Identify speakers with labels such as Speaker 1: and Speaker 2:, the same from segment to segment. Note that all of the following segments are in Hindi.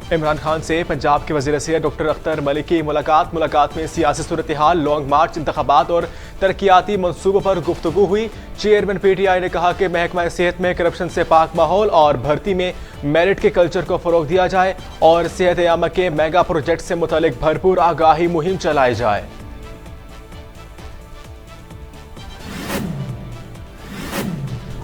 Speaker 1: इमरान खान से पंजाब के वज़ीर सेहत डॉक्टर अख्तर मलिक की मुलाकात में सियासी सूरत हाल, लॉन्ग मार्च, इंतखाबात और तरक्याती मनसूबों पर गुफ्तगू हुई। चेयरमैन PTI ने कहा कि महकमा सेहत में करप्शन से पाक माहौल और भर्ती में मेरिट के कल्चर को फ़रोग दिया जाए और सेहत आमा के मेगा प्रोजेक्ट से मुतालिक भरपूर आगाही मुहिम चलाई जाए।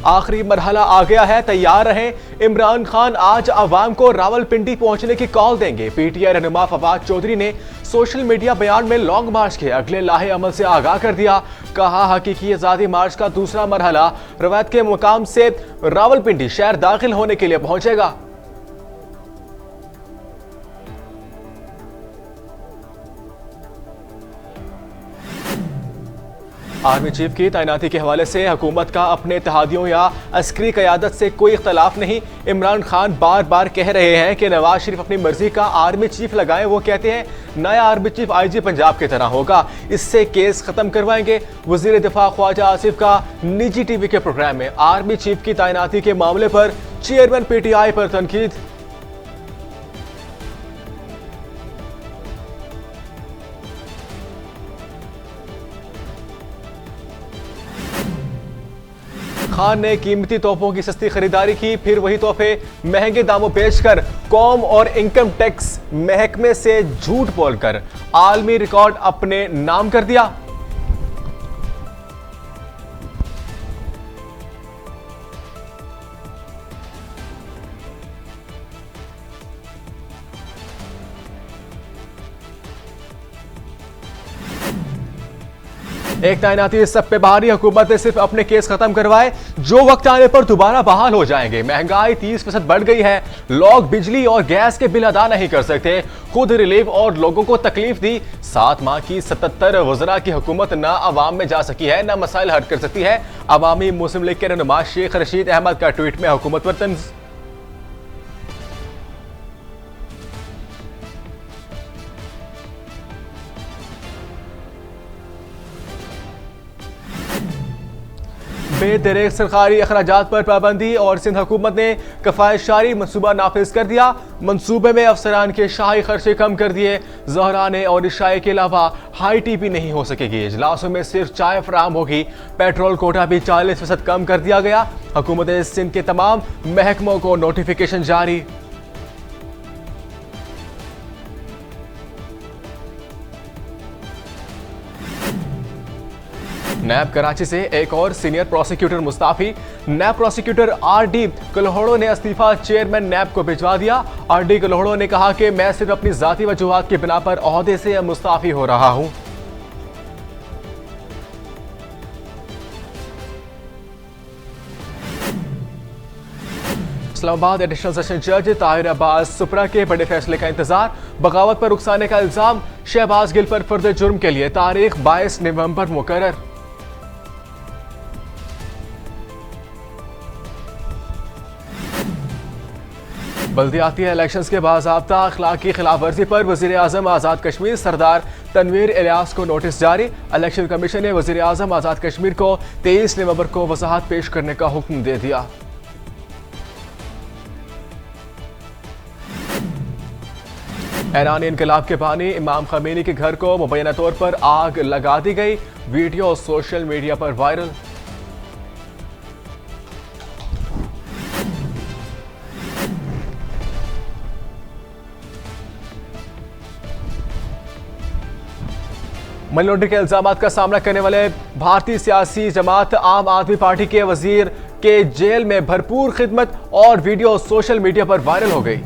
Speaker 1: आखिरी मरहला आ गया है, तैयार रहें। इमरान खान आज अवाम को रावलपिंडी पहुंचने की कॉल देंगे। PTI रहनुमा फवाद चौधरी ने सोशल मीडिया बयान में लॉन्ग मार्च के अगले लाहे अमल से आगाह कर दिया। कहा, हकीकी आज़ादी मार्च का दूसरा मरहला रवायत के मुकाम से रावलपिंडी शहर दाखिल होने के लिए पहुंचेगा। आर्मी चीफ की तैनाती के हवाले से हुकूमत का अपने इत्तेहादियों या अस्करी क़यादत से कोई इख्तलाफ नहीं। इमरान खान बार बार कह रहे हैं कि नवाज शरीफ अपनी मर्जी का आर्मी चीफ लगाएं। वो कहते हैं नया आर्मी चीफ IG पंजाब की तरह होगा, इससे केस खत्म करवाएंगे। वजीर दिफा ख्वाजा आसिफ का निजी TV के प्रोग्राम में आर्मी चीफ की तैनाती के मामले पर चेयरमैन PTI पर तनकीद। खान ने कीमती तोहफों की सस्ती खरीदारी की, फिर वही तोहफे महंगे दामों बेचकर कौम और इनकम टैक्स महकमे से झूठ बोलकर आलमी रिकॉर्ड अपने नाम कर दिया। एक तैनाती सब पे बाहरी हुकूमत ने सिर्फ अपने केस खत्म करवाए, जो वक्त आने पर दोबारा बहाल हो जाएंगे। महंगाई 30% बढ़ गई है, लोग बिजली और गैस के बिल अदा नहीं कर सकते, खुद रिलीफ और लोगों को तकलीफ दी। 7 माह की 77 वज़रा की हुकूमत ना अवाम में जा सकी है, ना मसाइल हल कर सकती है। अवामी मुस्लिम लीग के रहनुमा शेख रशीद अहमद का ट्वीट में हुकूमत पर तंज। बेदरेक सरकारी अखराजात पर पाबंदी और सिंध हुकूमत ने कफायतशारी मनसूबा नाफिज कर दिया। मनसूबे में अफसरान के शाही खर्चे कम कर दिए। ज़हराने और इशाए के अलावा हाई टी भी नहीं हो सकेगी। इजलासों में सिर्फ चाय फराहम होगी। पेट्रोल कोटा भी 40% कम कर दिया गया। हुकूमत सिंध के तमाम महकमों को नोटिफिकेशन जारी। नैब कराची से एक और सीनियर प्रोसिक्यूटर मुस्ताफी। नैब प्रोसिक्यूटर RD कल्होड़ो ने इस्तीफा चेयरमैन नैब को भिजवा दिया। RD कल्होड़ो ने कहा कि मैं सिर्फ अपनी जाती वजूहात की बिना पर ओहदे से मुस्ताफी हो रहा हूं। इस्लामाबाद एडिशनल सेशन जज ताहिर अब्बास सुपरा के बड़े फैसले का इंतजार। बगावत पर उकसाने का इल्जाम। शहबाज गिल पर फर्द जुर्म के लिए तारीख 22 नवंबर मुकर्रर। बल्दियाती इलेक्शंस के बाज़ाब्ता अखलाकी खिलाफ वर्जी पर वज़ीर आज़म आज़ाद कश्मीर सरदार तनवीर इलियास को नोटिस जारी। इलेक्शन कमीशन ने वज़ीर आज़म आज़ाद कश्मीर को 23 नवंबर को वजाहत पेश करने का हुक्म दे दिया। ईरानी इनकलाब के बानी इमाम खमीनी के घर को मुबैना तौर पर आग लगा दी गई। वीडियो सोशल मीडिया पर वायरल। मनी लॉन्ड्रिंग के इल्जामात का सामना करने वाले भारतीय सियासी जमात आम आदमी पार्टी के वजीर के जेल में भरपूर खिदमत और वीडियो सोशल मीडिया पर वायरल हो गई।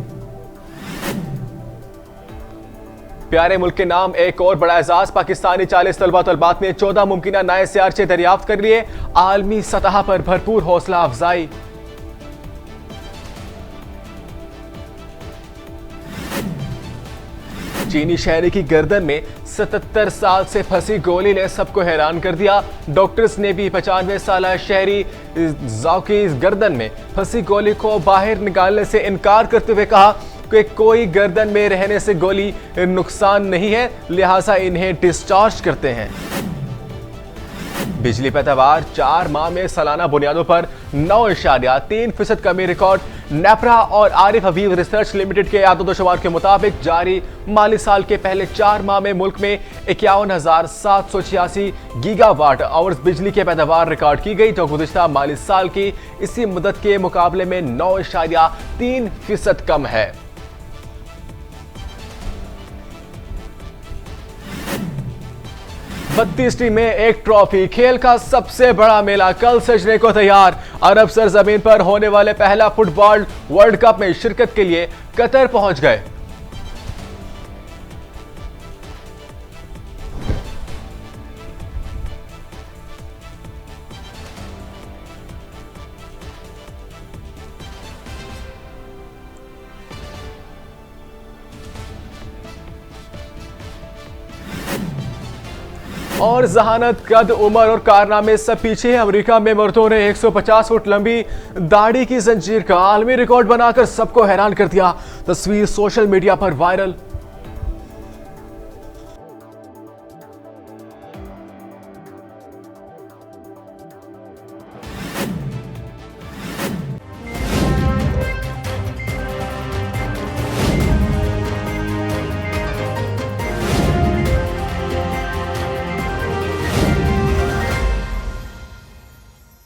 Speaker 1: प्यारे मुल्क के नाम एक और बड़ा एजाज। पाकिस्तानी 40 तलबा तलबात ने 14 मुमकिन नए सियारचे दरियाफ्त कर लिए। आलमी सतह पर भरपूर हौसला अफजाई। चीनी शहरी की गर्दन में 77 साल से फंसी गोली ने सबको हैरान कर दिया। डॉक्टर्स ने भी 95 साल शहरी जाओ की गर्दन में फंसी गोली को बाहर निकालने से इनकार करते हुए कहा कि कोई गर्दन में रहने से गोली नुकसान नहीं है, लिहाजा इन्हें डिस्चार्ज करते हैं। बिजली पैदावार 4 माह में सालाना बुनियादों पर 9.3% कमी रिकॉर्ड। नेपरा और आरिफ हबीब रिसर्च लिमिटेड के आंकड़ों के मुताबिक जारी माली साल के पहले 4 माह में मुल्क में 51,786 गीगावाट आवर्स बिजली की पैदावार रिकॉर्ड की गई, जो गुज़िश्ता माली साल की इसी मुद्दत के मुकाबले में 9.3% कम है। बत्तीस टीमें एक ट्रॉफी, खेल का सबसे बड़ा मेला कल सजने को तैयार। अरब सरजमीन पर होने वाले पहला फुटबॉल वर्ल्ड कप में शिरकत के लिए कतर पहुंच गए। और जहानत, कद, उम्र और कारनामे सब पीछे है। अमेरिका में मर्दों ने 150 फुट लंबी दाढ़ी की जंजीर का आलमी रिकॉर्ड बनाकर सबको हैरान कर दिया। तस्वीर सोशल मीडिया पर वायरल।